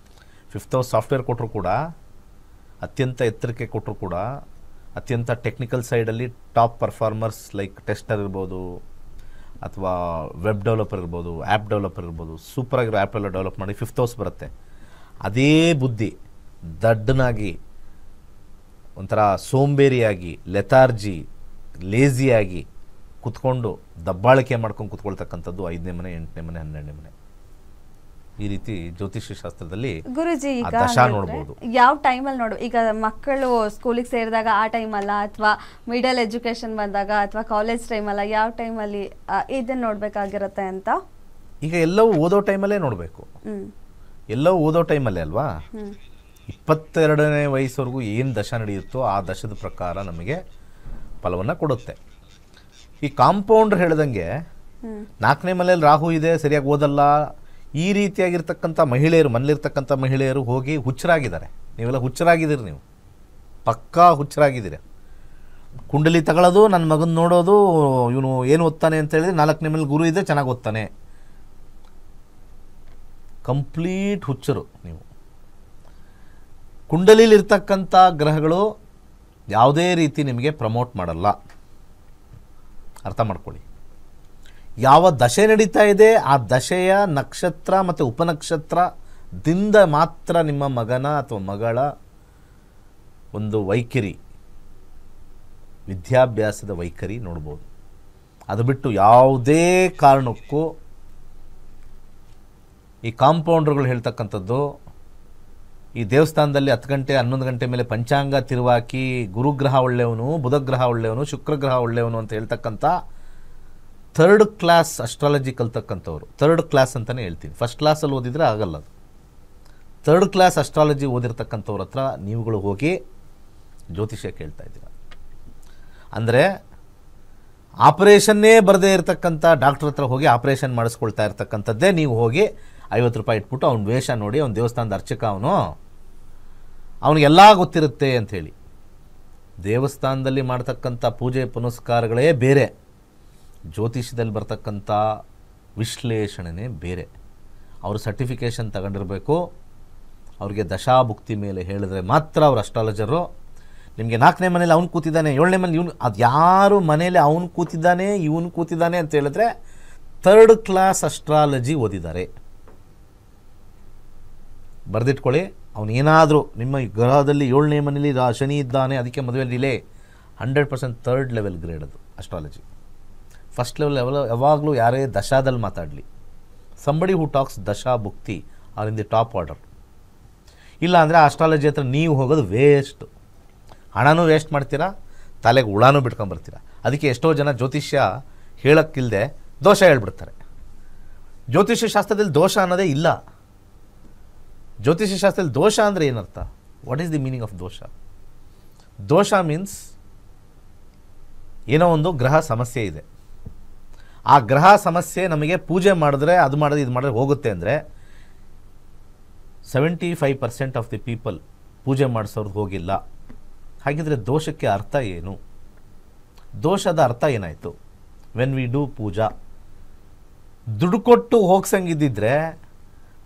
5th ಹೌಸ್ ಸಾಫ್ಟ್ವೇರ್ ಕೊಟ್ಟರು ಕೂಡ, ಅತ್ಯಂತ ಎತ್ತರಕ್ಕೆ ಕೊಟ್ಟರು ಕೂಡ, ಅತ್ಯಂತ ಟೆಕ್ನಿಕಲ್ ಸೈಡಲ್ಲಿ ಟಾಪ್ ಪರ್ಫಾರ್ಮರ್ಸ್ ಲೈಕ್ ಟೆಸ್ಟರ್ ಇರ್ಬೋದು, ಅಥವಾ ವೆಬ್ ಡೆವಲಪರ್ ಇರ್ಬೋದು, ಆ್ಯಪ್ ಡೆವಲಪರ್ ಇರ್ಬೋದು, ಸೂಪರಾಗಿರೋ ಆ್ಯಪ್ ಎಲ್ಲ ಡೆವಲಪ್ ಮಾಡಿ 5th ಹೌಸ್ ಬರುತ್ತೆ. ಅದೇ ಬುದ್ಧಿ ದಡ್ಡನಾಗಿ, ಒಂಥರ ಸೋಂಬೇರಿಯಾಗಿ, ಲೆಥಾರ್ಜಿ, ಲೇಜಿಯಾಗಿ ಕುತ್ಕೊಂಡು ದಬ್ಬಾಳಿಕೆ ಮಾಡ್ಕೊಂಡು ಕುತ್ಕೊಳ್ತಕ್ಕಂಥದ್ದು 5ನೇ ಮನೆ, 8ನೇ ಮನೆ, 12ನೇ ಮನೆ. ಈ ರೀತಿ ಜ್ಯೋತಿಷ್ಯ ಶಾಸ್ತ್ರದಲ್ಲಿ ಗುರುಜಿ ಈಗ ದಶಾ ನೋಡ್ಬೋದು. ಯಾವ ಟೈಮಲ್ಲಿ ಈಗ ಮಕ್ಕಳು ಸ್ಕೂಲಿಗೆ ಸೇರಿದಾಗ ಆ ಟೈಮಲ್ಲ, ಅಥವಾ ಮಿಡಲ್ ಎಜುಕೇಶನ್ ಬಂದಾಗ, ಅಥವಾ ಕಾಲೇಜ್ ಟೈಮಲ್ಲ, ಯಾವ ಟೈಮಲ್ಲಿ ಇದನ್ನ ನೋಡ್ಬೇಕಾಗಿರುತ್ತೆ ಅಂತ? ಈಗ ಎಲ್ಲವೂ ಓದೋ ಟೈಮಲ್ಲೇ ನೋಡಬೇಕು. ಎಲ್ಲವೂ ಓದೋ ಟೈಮಲ್ಲೇ ಅಲ್ವಾ? 22ನೇ ವಯಸ್ಸವರೆಗೂ ಏನು ದಶ ನಡೆಯುತ್ತೋ ಆ ದಶದ ಪ್ರಕಾರ ನಮಗೆ ಫಲವನ್ನು ಕೊಡುತ್ತೆ. ಈ ಕಾಂಪೌಂಡರ್ ಹೇಳ್ದಂಗೆ 4ನೇ ಮನೆಯಲ್ಲಿ ರಾಹು ಇದೆ, ಸರಿಯಾಗಿ ಓದಲ್ಲ, ಈ ರೀತಿಯಾಗಿರ್ತಕ್ಕಂಥ ಮಹಿಳೆಯರು, ಮನೇಲಿರ್ತಕ್ಕಂಥ ಮಹಿಳೆಯರು ಹೋಗಿ ಹುಚ್ಚರಾಗಿದ್ದಾರೆ. ನೀವೆಲ್ಲ ಹುಚ್ಚರಾಗಿದ್ದೀರಿ, ನೀವು ಪಕ್ಕಾ ಹುಚ್ಚರಾಗಿದ್ದೀರಿ. ಕುಂಡಲಿ ತಗೊಳ್ಳೋದು, ನನ್ನ ಮಗನ ನೋಡೋದು, ಇವನು ಏನು ಓದ್ತಾನೆ ಅಂತ ಹೇಳಿದ್ರೆ 4ನೇ ಮನೇಲಿ ಗುರು ಇದೆ, ಚೆನ್ನಾಗಿ ಓದ್ತಾನೆ, ಕಂಪ್ಲೀಟ್ ಹುಚ್ಚರು ನೀವು. ಕುಂಡಲಿಲಿರ್ತಕ್ಕಂಥ ಗ್ರಹಗಳು ಯಾವುದೇ ರೀತಿ ನಿಮಗೆ ಪ್ರಮೋಟ್ ಮಾಡಲ್ಲ, ಅರ್ಥ ಮಾಡ್ಕೊಳ್ಳಿ. ಯಾವ ದಶೆ ನಡೀತಾ ಇದೆ ಆ ದಶೆಯ ನಕ್ಷತ್ರ ಮತ್ತು ಉಪನಕ್ಷತ್ರದಿಂದ ಮಾತ್ರ ನಿಮ್ಮ ಮಗನ ಅಥವಾ ಮಗಳ ಒಂದು ವೈಖರಿ, ವಿದ್ಯಾಭ್ಯಾಸದ ವೈಖರಿ ನೋಡ್ಬೋದು. ಅದು ಬಿಟ್ಟು ಯಾವುದೇ ಕಾರಣಕ್ಕೂ ಈ ಕಾಂಪೌಂಡರ್ಗಳು ಹೇಳ್ತಕ್ಕಂಥದ್ದು, ಈ ದೇವಸ್ಥಾನದಲ್ಲಿ 10 ಗಂಟೆ 11 ಗಂಟೆ ಮೇಲೆ ಪಂಚಾಂಗ ತಿರುವಾಕಿ ಗುರುಗ್ರಹ ಒಳ್ಳೆಯವನು, ಬುಧಗ್ರಹ ಒಳ್ಳೆಯವನು, ಶುಕ್ರಗ್ರಹ ಒಳ್ಳೆಯವನು ಅಂತ ಹೇಳ್ತಕ್ಕಂಥ 3rd class astrology ಕಲ್ತಕ್ಕಂಥವ್ರು, 3rd class ಅಂತಲೇ ಹೇಳ್ತೀನಿ. 1st ಕ್ಲಾಸಲ್ಲಿ ಓದಿದರೆ ಆಗಲ್ಲ. ಅದು 3rd ಕ್ಲಾಸ್ ಅಸ್ಟ್ರಾಲಜಿ ಓದಿರ್ತಕ್ಕಂಥವ್ರ ಹತ್ರ ನೀವುಗಳು ಹೋಗಿ ಜ್ಯೋತಿಷ್ಯ ಕೇಳ್ತಾ ಇದ್ದೀರ ಅಂದರೆ, ಆಪರೇಷನ್ನೇ ಬರದೇ ಇರತಕ್ಕಂಥ ಡಾಕ್ಟ್ರ್ ಹತ್ರ ಹೋಗಿ ಆಪರೇಷನ್ ಮಾಡಿಸ್ಕೊಳ್ತಾ ಇರ್ತಕ್ಕಂಥದ್ದೇ ನೀವು ಹೋಗಿ 50 ರೂಪಾಯಿ ಇಟ್ಬಿಟ್ಟು ಅವ್ನ ವೇಷ ನೋಡಿ, ಅವ್ನ ದೇವಸ್ಥಾನದ ಅರ್ಚಕ, ಅವನಿಗೆಲ್ಲ ಗೊತ್ತಿರುತ್ತೆ ಅಂಥೇಳಿ. ದೇವಸ್ಥಾನದಲ್ಲಿ ಮಾಡ್ತಕ್ಕಂಥ ಪೂಜೆ ಪುನಸ್ಕಾರಗಳೇ ಬೇರೆ, ಜ್ಯೋತಿಷ್ಯದಲ್ಲಿ ಬರ್ತಕ್ಕಂಥ ವಿಶ್ಲೇಷಣೆನೇ ಬೇರೆ. ಅವರು ಸರ್ಟಿಫಿಕೇಷನ್ ತಗೊಂಡಿರಬೇಕು, ಅವ್ರಿಗೆ ದಶಾಭುಕ್ತಿ ಮೇಲೆ ಹೇಳಿದ್ರೆ ಮಾತ್ರ ಅವ್ರು ಅಸ್ಟ್ರಾಲಜರು. ನಿಮಗೆ 4ನೇ ಮನೇಲಿ ಅವ್ನು ಕೂತಿದ್ದಾನೆ, 7ನೇ ಮನೇಲಿ ಇವನು, ಅದು ಯಾರು ಮನೇಲಿ ಅವನು ಕೂತಿದ್ದಾನೆ ಇವನು ಕೂತಿದ್ದಾನೆ ಅಂತ ಹೇಳಿದ್ರೆ 3rd ಕ್ಲಾಸ್ ಅಸ್ಟ್ರಾಲಜಿ ಓದಿದ್ದಾರೆ. ಬರೆದಿಟ್ಕೊಳ್ಳಿ. ಅವನು ಏನಾದರೂ ನಿಮ್ಮ ಗ್ರಹದಲ್ಲಿ 7ನೇ ಮನೇಲಿ ಶನಿ ಇದ್ದಾನೆ, ಅದಕ್ಕೆ ಮದುವೆ ಡಿಲೇ, 100% 3rd ಲೆವೆಲ್ ಗ್ರೇಡ್ ಅದು ಅಸ್ಟ್ರಾಲಜಿ. ಫಸ್ಟ್ ಲೆವೆಲ್ ಯಾವಾಗಲೂ ಯಾರೇ ದಶಾದಲ್ಲಿ ಮಾತಾಡಲಿ, somebody who talks dasha bhukti are in the top order. ಇಲ್ಲ ಅಂದರೆ ಆಸ್ಟ್ರಾಲಜಿ ಹತ್ರ ನೀವು ಹೋಗೋದು ವೇಸ್ಟು, ಹಣನೂ ವೇಸ್ಟ್ ಮಾಡ್ತೀರಾ, ತಲೆಗೆ ಹುಳನೂ ಬಿಟ್ಕೊಂಬರ್ತೀರ. ಅದಕ್ಕೆ ಎಷ್ಟೋ ಜನ ಜ್ಯೋತಿಷ್ಯ ಹೇಳೋಕ್ಕಿಲ್ಲದೆ ದೋಷ ಹೇಳ್ಬಿಡ್ತಾರೆ. ಜ್ಯೋತಿಷ್ಯ ಶಾಸ್ತ್ರದಲ್ಲಿ ದೋಷ ಅನ್ನೋದೇ ಇಲ್ಲ. ಜ್ಯೋತಿಷ್ಯ ಶಾಸ್ತ್ರದಲ್ಲಿ ದೋಷ ಅಂದರೆ ಏನರ್ಥ? What is the meaning of ದೋಷ? ದೋಷ ಮೀನ್ಸ್ ಏನೋ ಒಂದು ಗ್ರಹ ಸಮಸ್ಯೆ ಇದೆ, ಆ ಗ್ರಹ ಸಮಸ್ಯೆ ನಮಗೆ ಪೂಜೆ ಮಾಡಿದ್ರೆ ಅದು ಮಾಡಿದ್ರೆ ಇದು ಮಾಡಿದ್ರೆ ಹೋಗುತ್ತೆ ಅಂದರೆ 75% ಆಫ್ ದಿ ಪೀಪಲ್ ಪೂಜೆ ಮಾಡಿಸೋರ್ದು ಹೋಗಿಲ್ಲ. ಹಾಗಿದ್ರೆ ದೋಷಕ್ಕೆ ಅರ್ಥ ಏನು? ದೋಷದ ಅರ್ಥ ಏನಾಯಿತು? ವೆನ್ ವಿ ಡೂ ಪೂಜಾ, ದುಡ್ಡು ಕೊಟ್ಟು ಹೋಗ್ಸಂಗಿದ್ದಿದ್ರೆ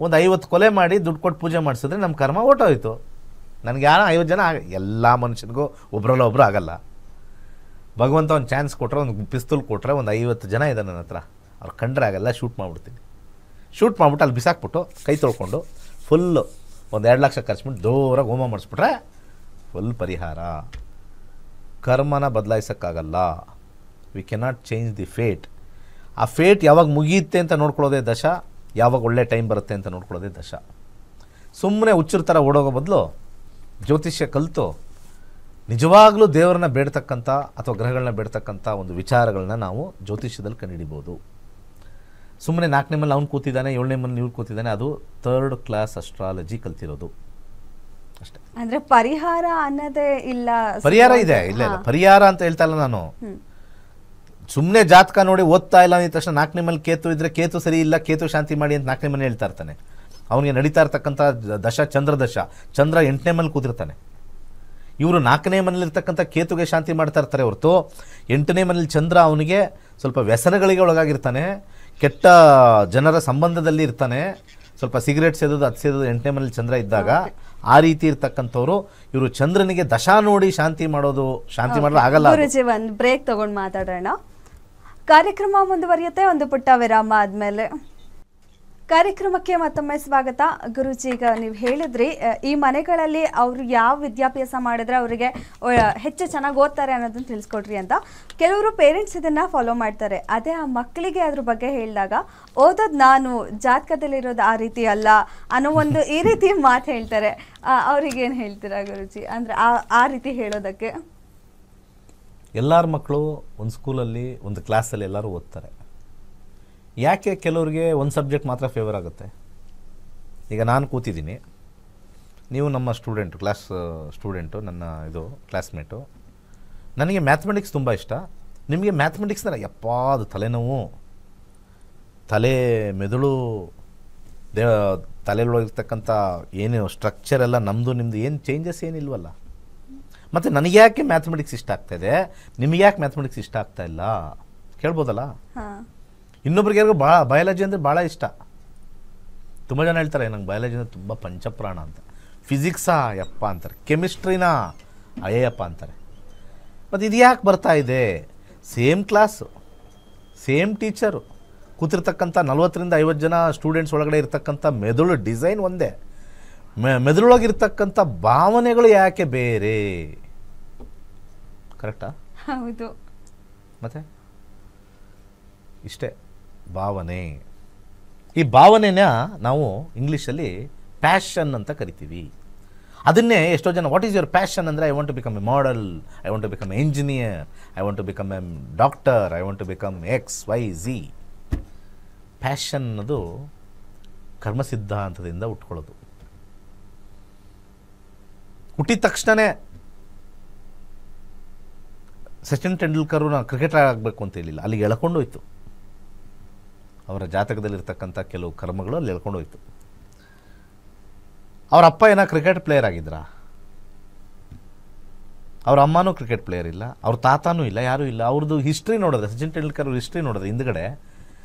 ಒಂದು 50 ಕೊಲೆ ಮಾಡಿ ದುಡ್ಡು ಕೊಟ್ಟು ಪೂಜೆ ಮಾಡಿಸಿದ್ರೆ ನಮ್ಮ ಕರ್ಮ ಓಟೋಯ್ತು. ನನಗೆ ಯಾರೋ 50 ಜನ ಎಲ್ಲ ಮನುಷ್ಯನಿಗೂ ಒಬ್ರಲ್ಲ ಒಬ್ಬರು ಆಗಲ್ಲ. ಭಗವಂತ ಒಂದು ಚಾನ್ಸ್ ಕೊಟ್ಟರೆ, ಒಂದು ಪಿಸ್ತೂಲ್ ಕೊಟ್ಟರೆ, ಒಂದು 50 ಜನ ಇದೆ ನನ್ನ ಹತ್ರ, ಅವ್ರು ಕಂಡ್ರೆ ಆಗಲ್ಲ, ಶೂಟ್ ಮಾಡಿಬಿಡ್ತೀನಿ. ಶೂಟ್ ಮಾಡಿಬಿಟ್ಟು ಅಲ್ಲಿ ಬಿಸಾಕ್ಬಿಟ್ಟು ಕೈ ತೊಳ್ಕೊಂಡು ಫುಲ್ಲು ಒಂದು 2 ಲಕ್ಷ ಖರ್ಚುಬಿಟ್ಟು ಜೋರಾಗಿ ಹೋಮ ಮಾಡಿಸ್ಬಿಟ್ರೆ ಫುಲ್ ಪರಿಹಾರ. ಕರ್ಮನ ಬದಲಾಯಿಸೋಕ್ಕಾಗಲ್ಲ. We cannot change the fate. ಆ ಫೇಟ್ ಯಾವಾಗ ಮುಗಿಯುತ್ತೆ ಅಂತ ನೋಡ್ಕೊಳ್ಳೋದೇ ದಶ, ಯಾವಾಗ ಒಳ್ಳೆ ಟೈಮ್ ಬರುತ್ತೆ ಅಂತ ನೋಡ್ಕೊಳ್ಳೋದೇ ದಶ. ಸುಮ್ಮನೆ ಹುಚ್ಚರ ಥರ ಓಡೋಗೋ ಬದಲು ಜ್ಯೋತಿಷ್ಯ ಕಲಿತು ನಿಜವಾಗ್ಲೂ ದೇವರನ್ನ ಬೇಡ್ತಕ್ಕಂಥ ಅಥವಾ ಗ್ರಹಗಳನ್ನ ಬೇಡ್ತಕ್ಕಂಥ ಒಂದು ವಿಚಾರಗಳನ್ನ ನಾವು ಜ್ಯೋತಿಷ್ಯದಲ್ಲಿ ಕಂಡುಹಿಡಿಬೋದು. ಸುಮ್ಮನೆ 4ನೇ ಮನೇಲಿ ಅವ್ನು ಕೂತಿದ್ದಾನೆ, 7ನೇ ಮನೇಲಿ ಇವ್ರು ಕೂತಿದ್ದಾನೆ, ಅದು 3rd ಕ್ಲಾಸ್ ಅಸ್ಟ್ರಾಲಜಿ ಕಲ್ತಿರೋದು ಅಷ್ಟೇ. ಅಂದ್ರೆ ಪರಿಹಾರ ಅನ್ನೋದೇ ಇಲ್ಲ. ಪರಿಹಾರ ಇದೆ, ಇಲ್ಲ ಇಲ್ಲ ಪರಿಹಾರ ಅಂತ ಹೇಳ್ತಾ ಇಲ್ಲ ನಾನು. ಸುಮ್ಮನೆ ಜಾತಕ ನೋಡಿ ಓದ್ತಾ ಇಲ್ಲ ಅಂದ ತಕ್ಷಣ 4ನೇ ಮನೇಲಿ ಕೇತು ಇದ್ರೆ ಕೇತು ಸರಿ ಇಲ್ಲ, ಕೇತು ಶಾಂತಿ ಮಾಡಿ ಅಂತ 4ನೇ ಮನೆ ಹೇಳ್ತಾ ಇರ್ತಾನೆ. ಅವನಿಗೆ ನಡೀತಾ ಇರ್ತಕ್ಕಂಥ ದಶ ಚಂದ್ರ ದಶ, ಚಂದ್ರ 8ನೇ ಮನೇಲಿ ಕೂತಿರ್ತಾನೆ. ಇವರು 4ನೇ ಮನೇಲಿರ್ತಕ್ಕಂಥ ಕೇತುಗೆ ಶಾಂತಿ ಮಾಡ್ತಾ ಇರ್ತಾರೆ ಹೊರತು 8ನೇ ಮನೇಲಿ ಚಂದ್ರ ಅವನಿಗೆ ಸ್ವಲ್ಪ ವ್ಯಸನಗಳಿಗೆ ಒಳಗಾಗಿರ್ತಾನೆ, ಕೆಟ್ಟ ಜನರ ಸಂಬಂಧದಲ್ಲಿ ಇರ್ತಾನೆ, ಸ್ವಲ್ಪ ಸಿಗರೇಟ್ ಸೇದೋದು ಅದು ಸೇದೋದು 8ನೇ ಮನೇಲಿ ಚಂದ್ರ ಇದ್ದಾಗ ಆ ರೀತಿ ಇರ್ತಕ್ಕಂಥವ್ರು ಇವರು ಚಂದ್ರನಿಗೆ ದಶಾ ನೋಡಿ ಶಾಂತಿ ಮಾಡೋದು, ಶಾಂತಿ ಮಾಡಲು ಆಗಲ್ಲ. ಗುರುಜಿ ಒಂದು ಬ್ರೇಕ್ ತಗೊಂಡು ಮಾತಾಡೋಣ. ಕಾರ್ಯಕ್ರಮ ಮುಂದುವರಿಯುತ್ತೆ ಒಂದು ಪುಟ್ಟ ವಿರಾಮ ಆದ್ಮೇಲೆ. ಕಾರ್ಯಕ್ರಮಕ್ಕೆ ಮತ್ತೊಮ್ಮೆ ಸ್ವಾಗತ. ಗುರುಜಿ, ಈಗ ನೀವು ಹೇಳಿದ್ರಿ ಈ ಮನೆಗಳಲ್ಲಿ ಅವರು ಯಾವ ವಿದ್ಯಾಭ್ಯಾಸ ಮಾಡಿದ್ರೆ ಅವರಿಗೆ ಹೆಚ್ಚು ಚೆನ್ನಾಗಿ ಓದ್ತಾರೆ ಅನ್ನೋದನ್ನ ತಿಳಿಸ್ಕೊಡ್ರಿ ಅಂತ. ಕೆಲವರು ಪೇರೆಂಟ್ಸ್ ಇದನ್ನ ಫಾಲೋ ಮಾಡ್ತಾರೆ. ಅದೇ ಆ ಮಕ್ಕಳಿಗೆ ಅದ್ರ ಬಗ್ಗೆ ಹೇಳಿದಾಗ ಓದೋದು ನಾನು, ಜಾತಕದಲ್ಲಿರೋದು ಆ ರೀತಿ ಅಲ್ಲ ಅನ್ನೋ ಒಂದು ಈ ರೀತಿ ಮಾತು ಹೇಳ್ತಾರೆ. ಅವ್ರಿಗೇನು ಹೇಳ್ತೀರಾ ಗುರುಜಿ? ಅಂದರೆ ಆ ರೀತಿ ಹೇಳೋದಕ್ಕೆ. ಎಲ್ಲರ ಮಕ್ಕಳು ಒಂದು ಸ್ಕೂಲಲ್ಲಿ ಒಂದು ಕ್ಲಾಸಲ್ಲಿ ಎಲ್ಲರೂ ಓದ್ತಾರೆ. ಯಾಕೆ ಕೆಲವ್ರಿಗೆ ಒಂದು ಸಬ್ಜೆಕ್ಟ್ ಮಾತ್ರ ಫೇವರ್ ಆಗುತ್ತೆ? ಈಗ ನಾನು ಕೂತಿದ್ದೀನಿ, ನೀವು ನಮ್ಮ ಸ್ಟೂಡೆಂಟು, ಕ್ಲಾಸ್ ಸ್ಟೂಡೆಂಟು, ನನ್ನ ಇದು ಕ್ಲಾಸ್ಮೇಟು. ನನಗೆ ಮ್ಯಾಥಮೆಟಿಕ್ಸ್ ತುಂಬ ಇಷ್ಟ, ನಿಮಗೆ ಮ್ಯಾಥಮೆಟಿಕ್ಸ್ನ ಯಪ್ಪ ಅದು ತಲೆನೋವು, ತಲೆ ಮೆದುಳು ತಲೆಯೊಳಗಿರ್ತಕ್ಕಂಥ ಏನು ಸ್ಟ್ರಕ್ಚರ್ ಎಲ್ಲ ನಮ್ಮದು ನಿಮ್ಮದು ಏನು ಚೇಂಜಸ್ ಏನಿಲ್ವಲ್ಲ. ಮತ್ತು ನನಗೆ ಯಾಕೆ ಮ್ಯಾಥಮೆಟಿಕ್ಸ್ ಇಷ್ಟ ಆಗ್ತಾಯಿದೆ, ನಿಮಗೆ ಯಾಕೆ ಮ್ಯಾಥಮೆಟಿಕ್ಸ್ ಇಷ್ಟ ಆಗ್ತಾ ಇಲ್ಲ ಕೇಳ್ಬೋದಲ್ಲ. ಇನ್ನೊಬ್ರಿಗೆ ಯಾರಿಗೂ ಬಯಾಲಜಿ ಅಂದರೆ ಭಾಳ ಇಷ್ಟ. ತುಂಬ ಜನ ಹೇಳ್ತಾರೆ ನಂಗೆ ಬಯಾಲಜಿ ಅಂದರೆ ತುಂಬ ಪಂಚಪ್ರಾಣ ಅಂತ. ಫಿಸಿಕ್ಸಾ ಯಪ್ಪ ಅಂತಾರೆ, ಕೆಮಿಸ್ಟ್ರಿನಾ ಅಯ್ಯಪ್ಪ ಅಂತಾರೆ. ಮತ್ತು ಇದು ಯಾಕೆ ಬರ್ತಾ ಇದೆ? ಸೇಮ್ ಕ್ಲಾಸು, ಸೇಮ್ ಟೀಚರು, ಕೂತಿರ್ತಕ್ಕಂಥ 40ರಿಂದ 50 ಜನ ಸ್ಟೂಡೆಂಟ್ಸ್ ಒಳಗಡೆ ಇರ್ತಕ್ಕಂಥ ಮೆದುಳು ಡಿಸೈನ್ ಒಂದೇ, ಮೆದುಳೊಳಗಿರ್ತಕ್ಕಂಥ ಭಾವನೆಗಳು ಯಾಕೆ ಬೇರೆ? ಕರೆಕ್ಟಾ? ಹೌದು. ಮತ್ತೆ ಇಷ್ಟೇ ಭಾವನೆ. ಈ ಭಾವನೆನ ನಾವು ಇಂಗ್ಲೀಷಲ್ಲಿ ಪ್ಯಾಷನ್ ಅಂತ ಕರಿತೀವಿ. ಅದನ್ನೇ ಎಷ್ಟೋ ಜನ ವಾಟ್ ಈಸ್ ಯುವರ್ ಪ್ಯಾಷನ್ ಅಂದರೆ, I want to become a model, I want to become a engineer, I want to become a doctor, I want to become XYZ. Passion ಅನ್ನೋದು ಕರ್ಮಸಿದ್ಧಾಂತದಿಂದ ಹುಟ್ಕೊಳ್ಳೋದು. ಹುಟ್ಟಿದ ತಕ್ಷಣವೇ ಸಚಿನ್ ತೆಂಡೂಲ್ಕರ್ ಕ್ರಿಕೆಟರ್ ಆಗಬೇಕು ಅಂತ ಹೇಳಿಲ್ಲ, ಅಲ್ಲಿಗೆ ಎಳ್ಕೊಂಡು ಹೋಯ್ತು. ಅವರ ಜಾತಕದಲ್ಲಿರ್ತಕ್ಕಂಥ ಕೆಲವು ಕರ್ಮಗಳು ಅಲ್ಲಿ ಎಳ್ಕೊಂಡು ಹೋಯ್ತು. ಅವ್ರ ಅಪ್ಪ ಏನೋ ಕ್ರಿಕೆಟ್ ಪ್ಲೇಯರ್ ಆಗಿದ್ರಾ? ಅವ್ರ ಅಮ್ಮನೂ ಕ್ರಿಕೆಟ್ ಪ್ಲೇಯರ್ ಇಲ್ಲ, ಅವ್ರ ತಾತನೂ ಇಲ್ಲ, ಯಾರೂ ಇಲ್ಲ. ಅವ್ರದ್ದು ಹಿಸ್ಟ್ರಿ ನೋಡಿದ್ರೆ, ಸಚಿನ್ ತೆಂಡೂಲ್ಕರ್ ಅವ್ರ ಹಿಸ್ಟ್ರಿ ನೋಡಿದ್ರೆ ಹಿಂದ್ಗಡೆ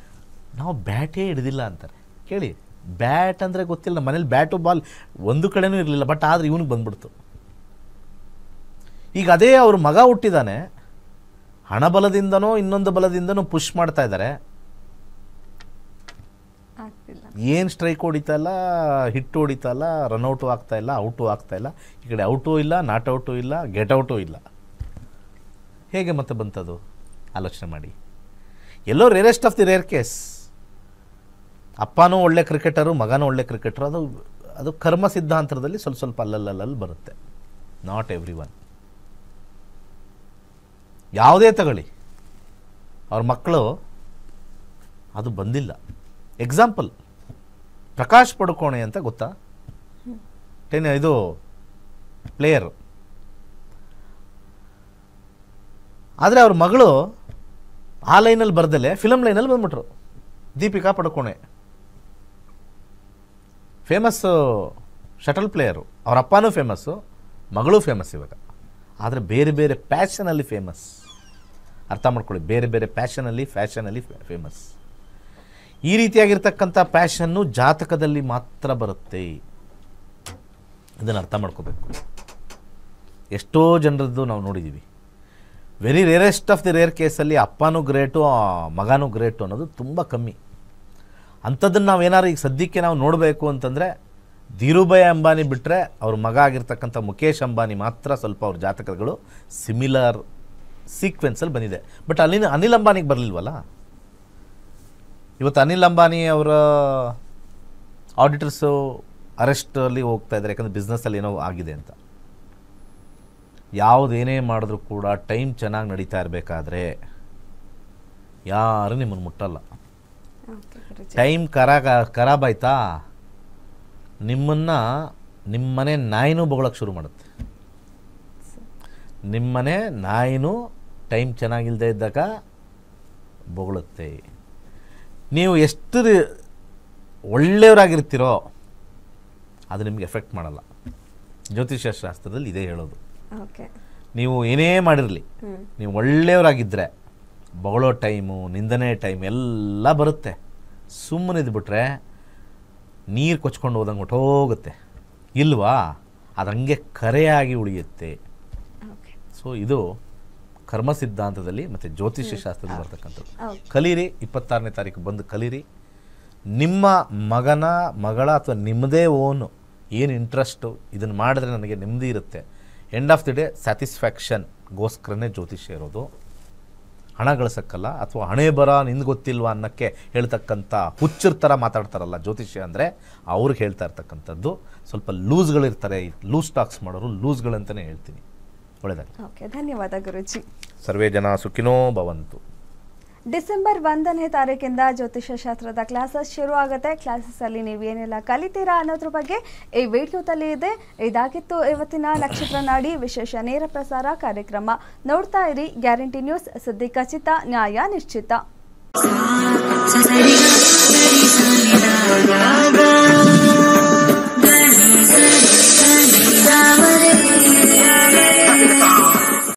ನಾವು ಬ್ಯಾಟೇ ಹಿಡಿದಿಲ್ಲ ಅಂತಾರೆ. ಕೇಳಿ, ಬ್ಯಾಟ್ ಅಂದರೆ ಗೊತ್ತಿಲ್ಲ, ನಮ್ಮ ಮನೇಲಿ ಬ್ಯಾಟು ಬಾಲ್ ಒಂದು ಕಡೆನೂ ಇರಲಿಲ್ಲ, ಬಟ್ ಆದರೆ ಇವನಿಗೆ ಬಂದ್ಬಿಡ್ತು. ಈಗ ಅದೇ ಅವ್ರ ಮಗ ಹುಟ್ಟಿದಾನೆ, ಹಣಬಲದಿಂದನೋ ಇನ್ನೊಂದು ಬಲದಿಂದನೋ ಪುಷ್ ಮಾಡ್ತಾ ಇದ್ದಾರೆ. ಏನು ಸ್ಟ್ರೈಕ್ ಹೊಡಿತಾ ಇಲ್ಲ, ಹಿಟ್ಟು ಹೊಡಿತಾ ಇಲ್ಲ, ರನ್ಔಟು ಆಗ್ತಾ ಇಲ್ಲ, ಔಟು ಆಗ್ತಾ ಇಲ್ಲ. ಈ ಕಡೆ ಔಟು ಇಲ್ಲ, ನಾಟ್ ಔಟು ಇಲ್ಲ, ಗೆಟ್ ಔಟು ಇಲ್ಲ. ಹೇಗೆ ಮತ್ತೆ ಬಂತದು? ಆಲೋಚನೆ ಮಾಡಿ. ಎಲ್ಲೋ rarest of the rare case. ಅಪ್ಪನೂ ಒಳ್ಳೆ ಕ್ರಿಕೆಟರು, ಮಗನೂ ಒಳ್ಳೆ ಕ್ರಿಕೆಟರು, ಅದು ಕರ್ಮ ಸಿದ್ಧಾಂತದಲ್ಲಿ ಸ್ವಲ್ಪ ಅಲ್ಲಲ್ಲಿ ಬರುತ್ತೆ. Not every one. ಯಾವುದೇ ತಗೊಳ್ಳಿ, ಅವ್ರ ಮಕ್ಕಳು ಅದು ಬಂದಿಲ್ಲ. ಎಕ್ಸಾಂಪಲ್ ಪ್ರಕಾಶ್ ಪಡುಕೋಣೆ ಅಂತ ಗೊತ್ತಾ? ಇದು ಪ್ಲೇಯರು. ಆದರೆ ಅವ್ರ ಮಗಳು ಆ ಲೈನಲ್ಲಿ ಬರ್ದಲೆ ಫಿಲಮ್ ಲೈನಲ್ಲಿ ಬಂದ್ಬಿಟ್ರು. Deepika Padukone famous shuttle player. ಅವ್ರ ಅಪ್ಪನೂ ಫೇಮಸ್ಸು, ಮಗಳೂ ಫೇಮಸ್ ಇವಾಗ. ಆದರೆ ಬೇರೆ ಬೇರೆ ಪ್ಯಾಷನಲ್ಲಿ ಫೇಮಸ್. ಅರ್ಥ ಮಾಡ್ಕೊಳ್ಳಿ, ಬೇರೆ ಬೇರೆ ಪ್ಯಾಷನಲ್ಲಿ ಫ್ಯಾಷನಲ್ಲಿ ಫೇಮಸ್. ಈ ರೀತಿಯಾಗಿರ್ತಕ್ಕಂಥ ಪ್ಯಾಷನ್ನು ಜಾತಕದಲ್ಲಿ ಮಾತ್ರ ಬರುತ್ತೆ. ಇದನ್ನು ಅರ್ಥ ಮಾಡ್ಕೋಬೇಕು. ಎಷ್ಟೋ ಜನರದ್ದು ನಾವು ನೋಡಿದ್ದೀವಿ. Very rarest of the rare ಕೇಸಲ್ಲಿ ಅಪ್ಪನೂ ಗ್ರೇಟು, ಮಗನೂ ಗ್ರೇಟು ಅನ್ನೋದು ತುಂಬ ಕಮ್ಮಿ. ಅಂಥದ್ದನ್ನು ನಾವು ಏನಾದ್ರು ಈಗ ಸದ್ಯಕ್ಕೆ ನಾವು ನೋಡಬೇಕು ಅಂತಂದರೆ ಧೀರುಭಾಯ್ ಅಂಬಾನಿ ಬಿಟ್ಟರೆ ಅವ್ರ ಮಗ ಆಗಿರ್ತಕ್ಕಂಥ ಮುಖೇಶ್ ಅಂಬಾನಿ ಮಾತ್ರ ಸ್ವಲ್ಪ ಅವ್ರ ಜಾತಕಗಳು ಸಿಮಿಲರ್ ಸೀಕ್ವೆನ್ಸಲ್ಲಿ ಬಂದಿದೆ. ಬಟ್ ಅನಿಲ್ ಅಂಬಾನಿಗೆ ಬರಲಿಲ್ವಲ್ಲ. ಇವತ್ತು ಅನಿಲ್ ಅಂಬಾನಿ ಅವರ ಆಡಿಟರ್ಸು ಅರೆಸ್ಟಲ್ಲಿ ಹೋಗ್ತಾ ಇದ್ದಾರೆ, ಯಾಕಂದರೆ ಬಿಸ್ನೆಸ್ಸಲ್ಲಿ ಏನೋ ಆಗಿದೆ ಅಂತ. ಯಾವುದೇನೇ ಮಾಡಿದ್ರೂ ಕೂಡ ಟೈಮ್ ಚೆನ್ನಾಗಿ ನಡೀತಾ ಇರಬೇಕಾದ್ರೆ ಯಾರು ನಿಮ್ಮನ್ನು ಮುಟ್ಟಲ್ಲ. ಟೈಮ್ ಖರಾಬ್ ಆಯ್ತಾ, ನಿಮ್ಮನೆ ನಾಯಿನೂ ಬೊಗಳಕ್ಕೆ ಶುರು ಮಾಡುತ್ತೆ. ನಿಮ್ಮನೆ ನಾಯಿನೂ ಟೈಮ್ ಚೆನ್ನಾಗಿಲ್ಲದೆ ಇದ್ದಾಗ ಬೊಗಳುತ್ತೆ. ನೀವು ಎಷ್ಟು ಒಳ್ಳೆಯವರಾಗಿರ್ತೀರೋ ಅದು ನಿಮಗೆ ಎಫೆಕ್ಟ್ ಮಾಡಲ್ಲ. ಜ್ಯೋತಿಷ್ಯ ಶಾಸ್ತ್ರದಲ್ಲಿ ಇದೇ ಹೇಳೋದು. ನೀವು ಏನೇ ಮಾಡಿರಲಿ, ನೀವು ಒಳ್ಳೆಯವರಾಗಿದ್ದರೆ ಬೊಗಳೋ ಟೈಮು, ನಿಂದನೆ ಟೈಮ್ ಎಲ್ಲ ಬರುತ್ತೆ. ಸುಮ್ಮನಿದ್ಬಿಟ್ರೆ ನೀರು ಕೊಚ್ಕೊಂಡು ಹೋದಂಗೆ ಹೊಟ್ಟೋಗುತ್ತೆ ಇಲ್ವಾ, ಅದು ಹಂಗೆ ಕರೆಯಾಗಿ ಉಳಿಯುತ್ತೆ. ಸೊ ಇದು ಕರ್ಮ ಸಿದ್ಧಾಂತದಲ್ಲಿ ಮತ್ತು ಜ್ಯೋತಿಷ್ಯ ಶಾಸ್ತ್ರದಲ್ಲಿ ಬರ್ತಕ್ಕಂಥದ್ದು. ಕಲೀರಿ, 26ನೇ ತಾರೀಕು ಬಂದು ಕಲೀರಿ. ನಿಮ್ಮ ಮಗಳ ಅಥವಾ ನಿಮ್ಮದೇ ಓನು ಏನು ಇಂಟ್ರೆಸ್ಟು, ಇದನ್ನು ಮಾಡಿದ್ರೆ ನನಗೆ ನೆಮ್ಮದಿ ಇರುತ್ತೆ, ಎಂಡ್ ಆಫ್ ದಿ ಡೇ ಸ್ಯಾಟಿಸ್ಫ್ಯಾಕ್ಷನ್ಗೋಸ್ಕರನೇ ಜ್ಯೋತಿಷ್ಯ ಇರೋದು. ಹಣ ಗಳಿಸೋಕ್ಕಲ್ಲ, ಅಥವಾ ಹಣೆ ಬರ ನಿಂದು ಗೊತ್ತಿಲ್ವಾ ಅನ್ನೋಕ್ಕೆ ಹೇಳ್ತಕ್ಕಂಥ ಹುಚ್ಚರ ಥರ ಮಾತಾಡ್ತಾರಲ್ಲ ಜ್ಯೋತಿಷ್ಯ ಅಂದರೆ, ಅವ್ರಿಗೆ ಹೇಳ್ತಾ ಇರ್ತಕ್ಕಂಥದ್ದು. ಸ್ವಲ್ಪ ಲೂಸ್ಗಳಿರ್ತಾರೆ, ಲೂಸ್ ಟಾಕ್ಸ್ ಮಾಡೋರು ಲೂಸ್ಗಳಂತಲೇ ಹೇಳ್ತೀನಿ. ಒಳ್ಳೆಯದಾಗಿ. ಓಕೆ, ಧನ್ಯವಾದ ಗುರುಜಿ. ಸರ್ವೇ ಜನ ಸುಖಿನೋ ಭವಂತು. ಡಿಸೆಂಬರ್ 1ನೇ ತಾರೀಕಿಂದ ಜ್ಯೋತಿಷ್ಯ ಶಾಸ್ತ್ರದ ಕ್ಲಾಸಸ್ ಶುರು ಆಗುತ್ತೆ. ಕ್ಲಾಸಸ್ಸಲ್ಲಿ ನೀವು ಏನೆಲ್ಲ ಕಲಿತೀರಾ ಅನ್ನೋದ್ರ ಬಗ್ಗೆ ಈ ವಿಡಿಯೋದಲ್ಲಿ ಇದೆ. ಇದಾಗಿತ್ತು ಇವತ್ತಿನ ನಕ್ಷತ್ರ ನಾಡಿ ವಿಶೇಷ ನೇರ ಪ್ರಸಾರ ಕಾರ್ಯಕ್ರಮ. ನೋಡ್ತಾ ಇರಿ ಗ್ಯಾರಂಟಿ ನ್ಯೂಸ್. ಸುದ್ದಿ ಖಚಿತ, ನ್ಯಾಯ ನಿಶ್ಚಿತ.